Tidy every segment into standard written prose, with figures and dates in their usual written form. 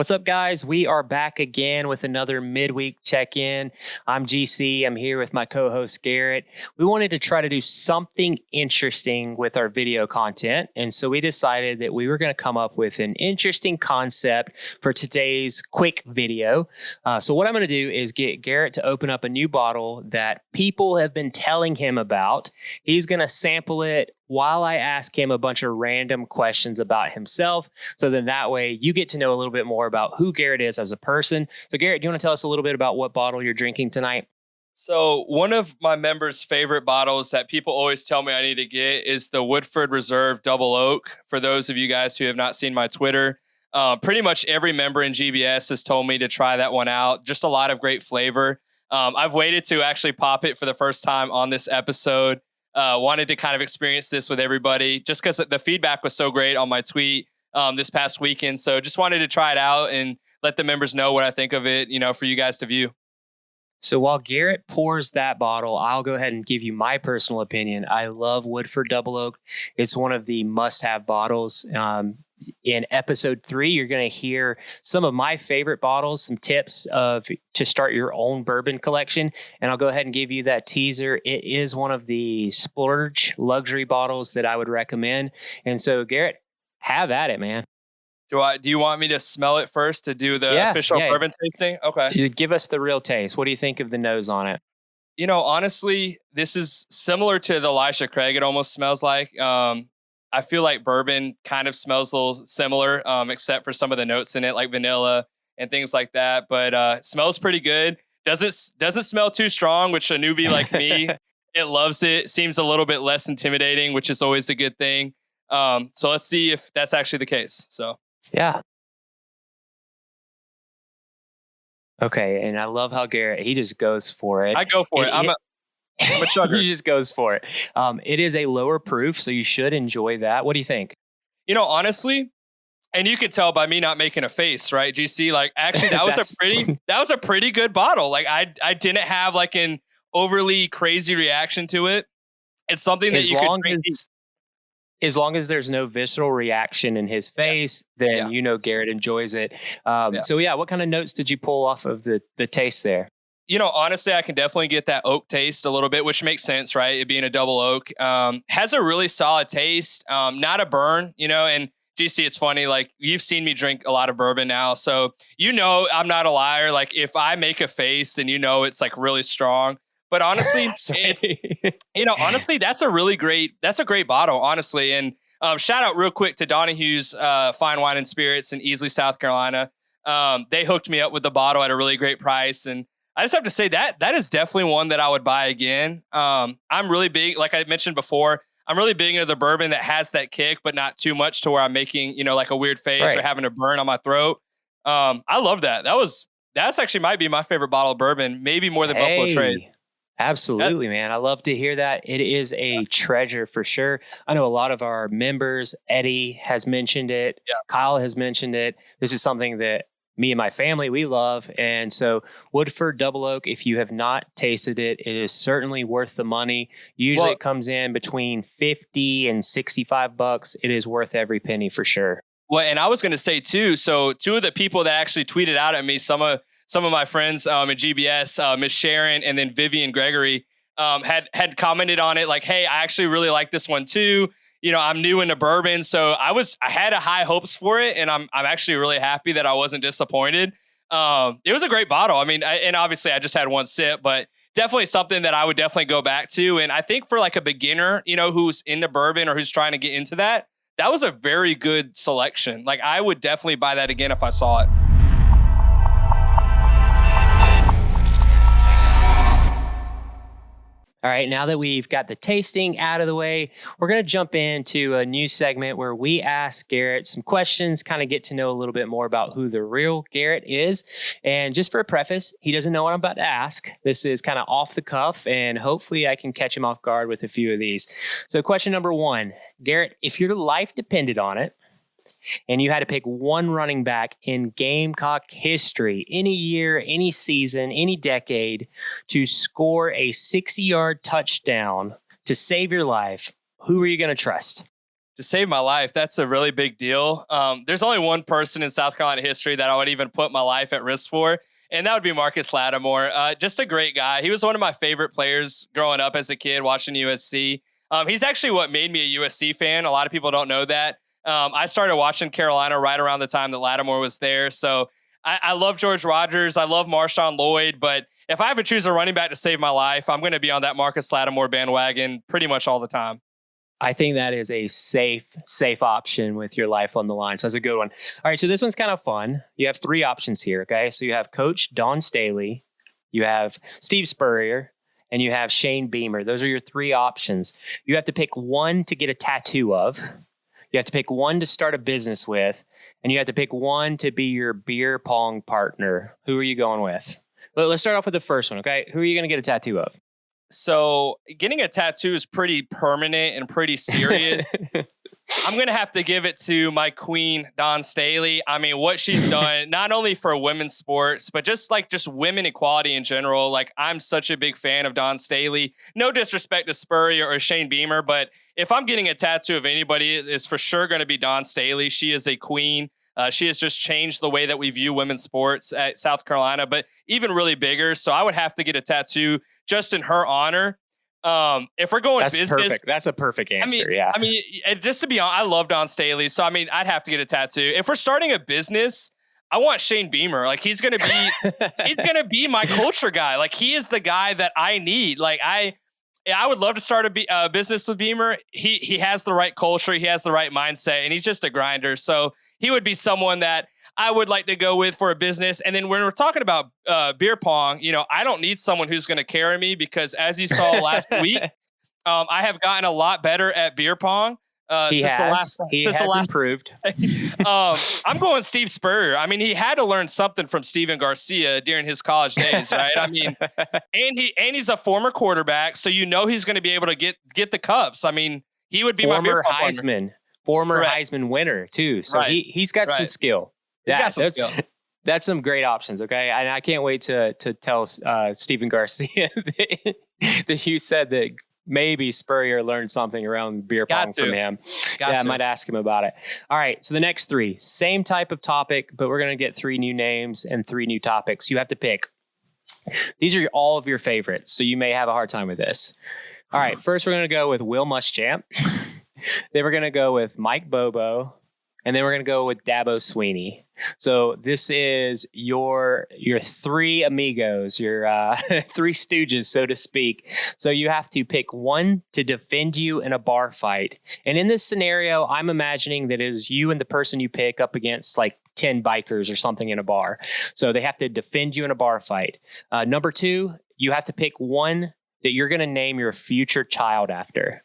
What's up, guys? We are back again with another midweek check-in. I'm GC. I'm here with my co-host, Garrett. We wanted to try to do something interesting with our video content, and so we decided that we were going to come up with an interesting concept for today's quick video. So what I'm going to do is get Garrett to open up a new bottle that people have been telling him about. He's going to sample it while I ask him a bunch of random questions about himself. So then that way you get to know a little bit more about who Garrett is as a person. So Garrett, do you want to tell us a little bit about what bottle you're drinking tonight? So one of my members' favorite bottles that people always tell me I need to get is the Woodford Reserve Double Oak. For those of you guys who have not seen my Twitter, pretty much every member in GBS has told me to try that one out. Just a lot of great flavor. I've waited to actually pop it for the first time on this episode. Wanted to kind of experience this with everybody just because the feedback was so great on my tweet this past weekend. So just wanted to try it out and let the members know what I think of it, for you guys to view. So while Garrett pours that bottle, I'll go ahead and give you my personal opinion. I love Woodford Double Oaked. It's one of the must-have bottles. In episode 3, you're going to hear some of my favorite bottles, some tips to start your own bourbon collection. And I'll go ahead and give you that teaser. It is one of the splurge luxury bottles that I would recommend. And so, Garrett, have at it, man. Do you want me to smell it first to do the official bourbon tasting? Okay. You give us the real taste. What do you think of the nose on it? Honestly, this is similar to the Elisha Craig. It almost smells like. I feel like bourbon kind of smells a little similar, except for some of the notes in it, like vanilla and things like that. But it smells pretty good. Doesn't smell too strong, which a newbie like me, it loves it. Seems a little bit less intimidating, which is always a good thing. So let's see if that's actually the case. So yeah. Okay, and I love how Garrett, he just goes for it. I go for it. I'm a chugger. He just goes for it. It is a lower proof, so you should enjoy that. What do you think? Honestly, and you could tell by me not making a face, right, GC? Like, actually, that was a pretty good bottle. Like, I didn't have like an overly crazy reaction to it. It's something that you could drink. As long as there's no visceral reaction in his face, then Garrett enjoys it. So what kind of notes did you pull off of the taste there? Honestly, I can definitely get that oak taste a little bit, which makes sense, right? It being a double oak. Has a really solid taste, not a burn, and GC, it's funny, like, you've seen me drink a lot of bourbon now, so I'm not a liar. Like, if I make a face, then it's like really strong. But honestly, honestly, that's a great bottle, honestly. And shout out real quick to Donahue's Fine Wine and Spirits in Easley, South Carolina. They hooked me up with the bottle at a really great price, and I just have to say that is definitely one that I would buy again. I'm really big, like I mentioned before, I'm really big into the bourbon that has that kick, but not too much to where I'm making, like a weird face or having a burn on my throat. I love that. That's actually might be my favorite bottle of bourbon, maybe more than Buffalo Trace. Absolutely, man. I love to hear that. It is a treasure for sure. I know a lot of our members, Eddie has mentioned it. Yeah. Kyle has mentioned it. This is something that me and my family, we love. And so Woodford Double Oak, if you have not tasted it, it is certainly worth the money. Usually it comes in between $50 and $65. It is worth every penny for sure. Well, and I was going to say too, so two of the people that actually tweeted out at me, some of my friends in GBS, Miss Sharon and then Vivian Gregory, had commented on it like, hey, I actually really like this one too. I'm new into bourbon, so I had high hopes for it, and I'm actually really happy that I wasn't disappointed. It was a great bottle. I mean, and obviously I just had one sip, but definitely something that I would definitely go back to. And I think for like a beginner, who's into bourbon or who's trying to get into that was a very good selection. Like, I would definitely buy that again if I saw it. All right, now that we've got the tasting out of the way, we're going to jump into a new segment where we ask Garrett some questions, kind of get to know a little bit more about who the real Garrett is. And just for a preface, he doesn't know what I'm about to ask. This is kind of off the cuff, and hopefully I can catch him off guard with a few of these. So question number 1, Garrett, if your life depended on it, and you had to pick one running back in Gamecock history, any year, any season, any decade, to score a 60-yard touchdown to save your life, who are you going to trust? To save my life, that's a really big deal. There's only one person in South Carolina history that I would even put my life at risk for, and that would be Marcus Lattimore. Just a great guy. He was one of my favorite players growing up as a kid watching USC. He's actually what made me a USC fan. A lot of people don't know that. I started watching Carolina right around the time that Lattimore was there. So I love George Rogers. I love Marshawn Lloyd. But if I have to choose a running back to save my life, I'm going to be on that Marcus Lattimore bandwagon pretty much all the time. I think that is a safe option with your life on the line. So that's a good one. All right, so this one's kind of fun. You have 3 options here, okay? So you have Coach Dawn Staley, you have Steve Spurrier, and you have Shane Beamer. Those are your 3 options. You have to pick one to get a tattoo of. You have to pick one to start a business with, and you have to pick one to be your beer pong partner. Who are you going with? Well, let's start off with the first one, okay? Who are you going to get a tattoo of? So getting a tattoo is pretty permanent and pretty serious. I'm going to have to give it to my queen, Dawn Staley. I mean, what she's done, not only for women's sports, but just women equality in general. Like, I'm such a big fan of Dawn Staley. No disrespect to Spurrier or Shane Beamer, but if I'm getting a tattoo of anybody, it's for sure going to be Dawn Staley. She is a queen. She has just changed the way that we view women's sports at South Carolina, but even really bigger. So I would have to get a tattoo just in her honor. If we're going That's business, perfect. That's a perfect answer. I mean, just to be honest, I love Dawn Staley. So, I mean, I'd have to get a tattoo. If we're starting a business, I want Shane Beamer. Like, he's going to be my culture guy. Like, he is the guy that I need. Like, I would love to start a business with Beamer. He has the right culture. He has the right mindset, and he's just a grinder. So he would be someone that I would like to go with for a business. And then when we're talking about beer pong, I don't need someone who's going to carry me, because as you saw last week, I have gotten a lot better at beer pong. He has improved. I'm going Steve Spurrier. I mean, he had to learn something from Steven Garcia during his college days, right? I mean, and he's a former quarterback, so he's going to be able to get the cups. I mean, he would be my beer pong partner. Former Heisman winner too. So he's got some skill. He's got some skill. That's some great options. Okay. And I can't wait to tell Steven Garcia that you said that maybe Spurrier learned something around beer pong from him. I might ask him about it. All right. So the next 3, same type of topic, but we're going to get 3 new names and 3 new topics. You have to pick. These are all of your favorites, so you may have a hard time with this. All right. First, we're going to go with Will Muschamp. Then we're going to go with Mike Bobo. And then we're going to go with Dabo Sweeney. So this is your 3 amigos, your 3 stooges, so to speak. So you have to pick one to defend you in a bar fight. And in this scenario, I'm imagining that it is you and the person you pick up against like 10 bikers or something in a bar. So they have to defend you in a bar fight. Number 2, you have to pick one that you're going to name your future child after.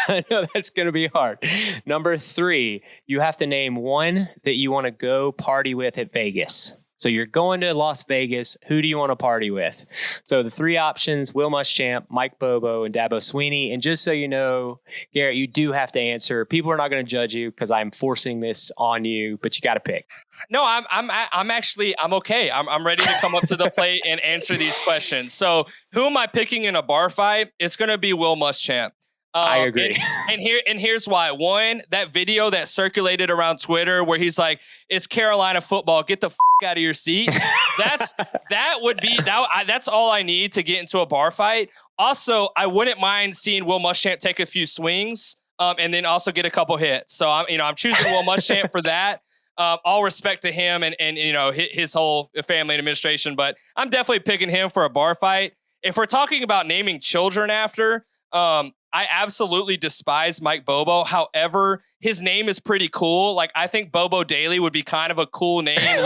I know that's going to be hard. Number 3, you have to name one that you want to go party with at Vegas. So you're going to Las Vegas. Who do you want to party with? So the 3 options: Will Muschamp, Mike Bobo, and Dabo Sweeney. And just so you know, Garrett, you do have to answer. People are not going to judge you because I'm forcing this on you, but you got to pick. No, I'm okay. I'm ready to come up to the plate and answer these questions. So who am I picking in a bar fight? It's going to be Will Muschamp. I agree. And here's why. One, that video that circulated around Twitter where he's like, "It's Carolina football. Get the out of your seat." That's all I need to get into a bar fight. Also, I wouldn't mind seeing Will Muschamp take a few swings, and then also get a couple hits. So I'm choosing Will Muschamp for that. All respect to him and his whole family and administration, but I'm definitely picking him for a bar fight. If we're talking about naming children after, I absolutely despise Mike Bobo. However, his name is pretty cool. Like, I think Bobo Dailey would be kind of a cool name, a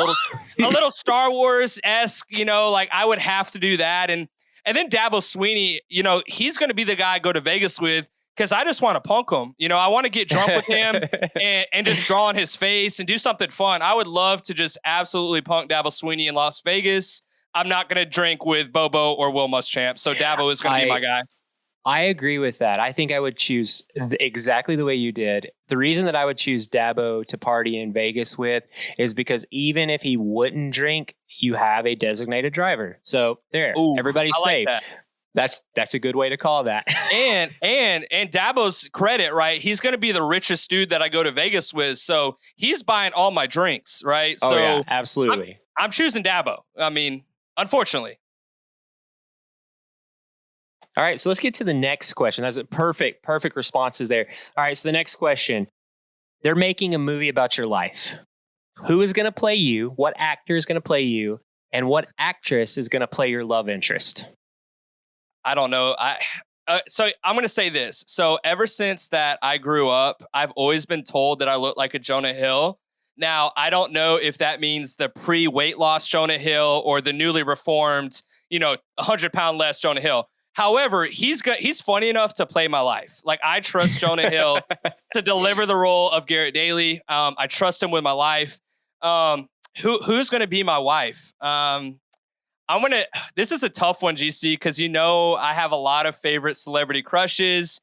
little Star Wars-esque, like I would have to do that. And then Dabo Sweeney, he's going to be the guy I go to Vegas with because I just want to punk him. I want to get drunk with him and just draw on his face and do something fun. I would love to just absolutely punk Dabo Sweeney in Las Vegas. I'm not going to drink with Bobo or Will Muschamp. So Dabo is going to be my guy. I agree with that. I think I would choose exactly the way you did. The reason that I would choose Dabo to party in Vegas with is because even if he wouldn't drink, you have a designated driver. So there, everybody's safe. Like That's a good way to call that. and Dabo's credit, right? He's going to be the richest dude that I go to Vegas with. So he's buying all my drinks, right? Oh, so yeah, absolutely. I'm choosing Dabo. I mean, unfortunately. All right, so let's get to the next question. That's a perfect responses there. All right, so the next question. They're making a movie about your life. Who is going to play you? What actor is going to play you? And what actress is going to play your love interest? I don't know. So I'm going to say this. So ever since that I grew up, I've always been told that I look like a Jonah Hill. Now, I don't know if that means the pre-weight loss Jonah Hill or the newly reformed, 100-pound less Jonah Hill. However, he's funny enough to play my life. Like, I trust Jonah Hill to deliver the role of Garrett Dailey. I trust him with my life. Who's going to be my wife? This is a tough one, GC, because I have a lot of favorite celebrity crushes.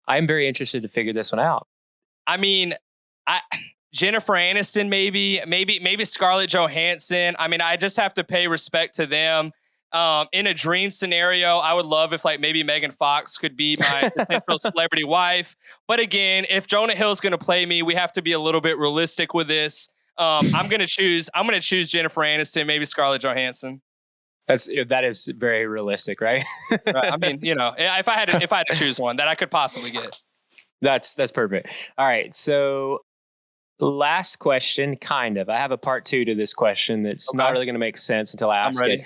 I'm very interested to figure this one out. I mean, Jennifer Aniston, maybe Scarlett Johansson. I mean, I just have to pay respect to them. In a dream scenario, I would love if maybe Megan Fox could be my potential celebrity wife. But again, if Jonah Hill's going to play me, we have to be a little bit realistic with this. I'm going to choose Jennifer Aniston, maybe Scarlett Johansson. That is very realistic, right? Right. I mean, if I had to choose one that I could possibly get. That's perfect. All right. So last question, kind of. I have a part 2 to this question that's not really going to make sense until I ask it.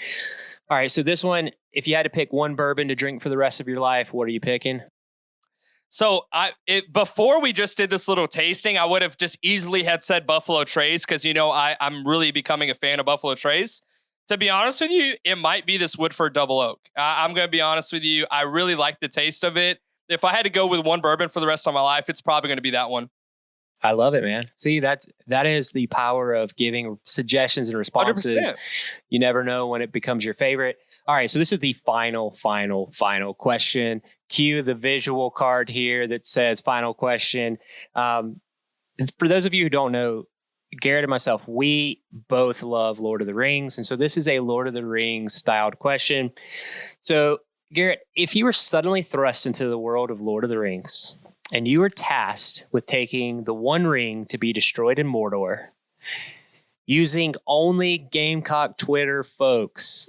All right. So this one, if you had to pick one bourbon to drink for the rest of your life, what are you picking? So before we just did this little tasting, I would have just easily had said Buffalo Trace because, I'm really becoming a fan of Buffalo Trace. To be honest with you, it might be this Woodford Double Oak. I'm going to be honest with you. I really like the taste of it. If I had to go with one bourbon for the rest of my life, it's probably going to be that one. I love it, man. See, that is the power of giving suggestions and responses. 100%. You never know when it becomes your favorite. All right, so this is the final question. Cue the visual card here that says final question. For those of you who don't know, Garrett and myself, we both love Lord of the Rings. And so this is a Lord of the Rings styled question. So Garrett, if you were suddenly thrust into the world of Lord of the Rings, and you were tasked with taking the one ring to be destroyed in Mordor, using only Gamecock Twitter folks,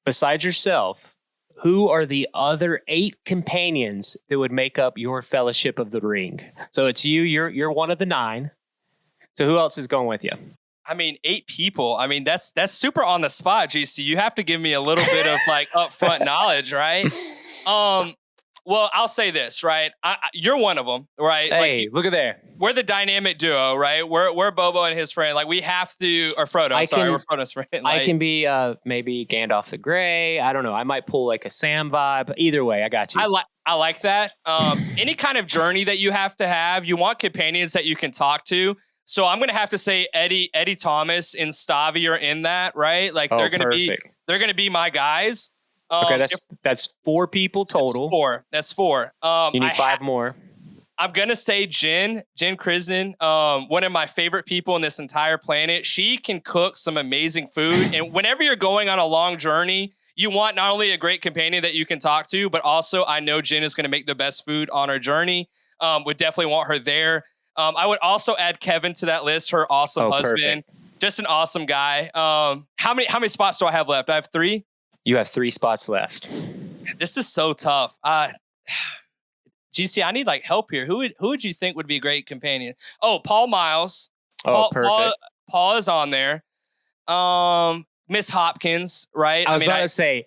besides yourself, who are the other 8 companions that would make up your Fellowship of the Ring? So it's you're one of the 9. So who else is going with you? I mean, 8 people. I mean, that's super on the spot, GC. You have to give me a little bit of upfront knowledge, right? Well, I'll say this, right? You're one of them, right? Hey, look at there. We're the dynamic duo, right? We're Bobo and his friend. We have to, or Frodo. We're Frodo's friend. I can be maybe Gandalf the Grey. I don't know. I might pull a Sam vibe. Either way, I got you. I like that. Any kind of journey that you have to have, you want companions that you can talk to. So I'm gonna have to say Eddie Thomas and Stavi are in that, right? They're gonna be my guys. Okay, that's 4 people total. That's 4. You need 5 more. I'm going to say Jen Krisen, one of my favorite people on this entire planet. She can cook some amazing food. And whenever you're going on a long journey, you want not only a great companion that you can talk to, but also I know Jen is going to make the best food on our journey. Would definitely want her there. I would also add Kevin to that list, her awesome husband. Perfect. Just an awesome guy. How many spots do I have left? I have 3. You have 3 spots left. This is so tough. GC, I need help here. Who would you think would be a great companion? Oh, Paul Miles. Perfect. Paul is on there. Miss Hopkins, right? I was about to say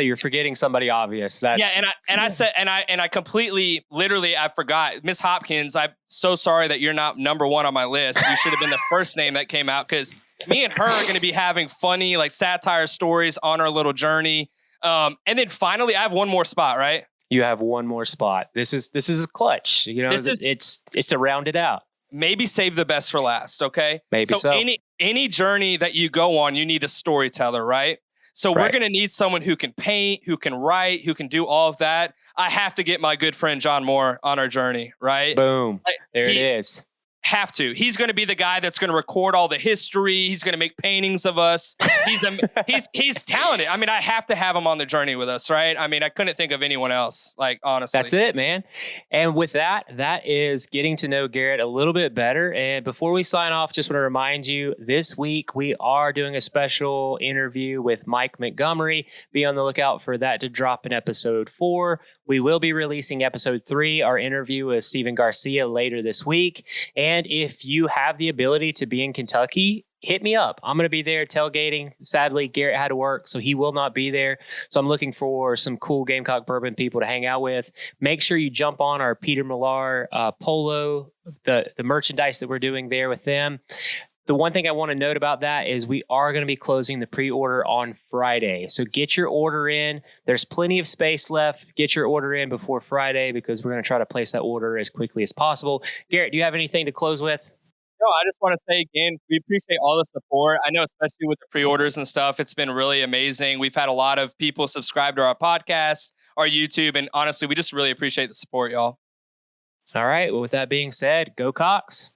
you're forgetting somebody obvious. I completely, literally, I forgot Miss Hopkins. I'm so sorry that you're not number 1 on my list. You should have been the first name that came out because me and her are going to be having funny satire stories on our little journey. And then finally, I have one more spot, right? You have one more spot. This is a clutch. It's to round it out. Maybe save the best for last, okay? Maybe so. Any journey that you go on, you need a storyteller, right? So we're going to need someone who can paint, who can write, who can do all of that. I have to get my good friend John Moore on our journey, right? Boom. There it is. Have to. He's going to be the guy that's going to record all the history. He's going to make paintings of us. He's talented. I mean, I have to have him on the journey with us, right? I mean, I couldn't think of anyone else, like, honestly. That's it, man. And with that is getting to know Garrett a little bit better. And before we sign off, just want to remind you, this week we are doing a special interview with Mike Montgomery. Be on the lookout for that to drop in episode 4. We will be releasing episode 3, our interview with Steven Garcia, later this week. And if you have the ability to be in Kentucky, hit me up. I'm going to be there tailgating. Sadly, Garrett had to work, so he will not be there. So I'm looking for some cool Gamecock bourbon people to hang out with. Make sure you jump on our Peter Millar polo, the merchandise that we're doing there with them. The one thing I want to note about that is we are going to be closing the pre-order on Friday. So get your order in. There's plenty of space left. Get your order in before Friday because we're going to try to place that order as quickly as possible. Garrett, do you have anything to close with? No, I just want to say again, we appreciate all the support. I know, especially with the pre-orders and stuff, it's been really amazing. We've had a lot of people subscribe to our podcast, our YouTube, and honestly, we just really appreciate the support, y'all. All right. Well, with that being said, go Cox.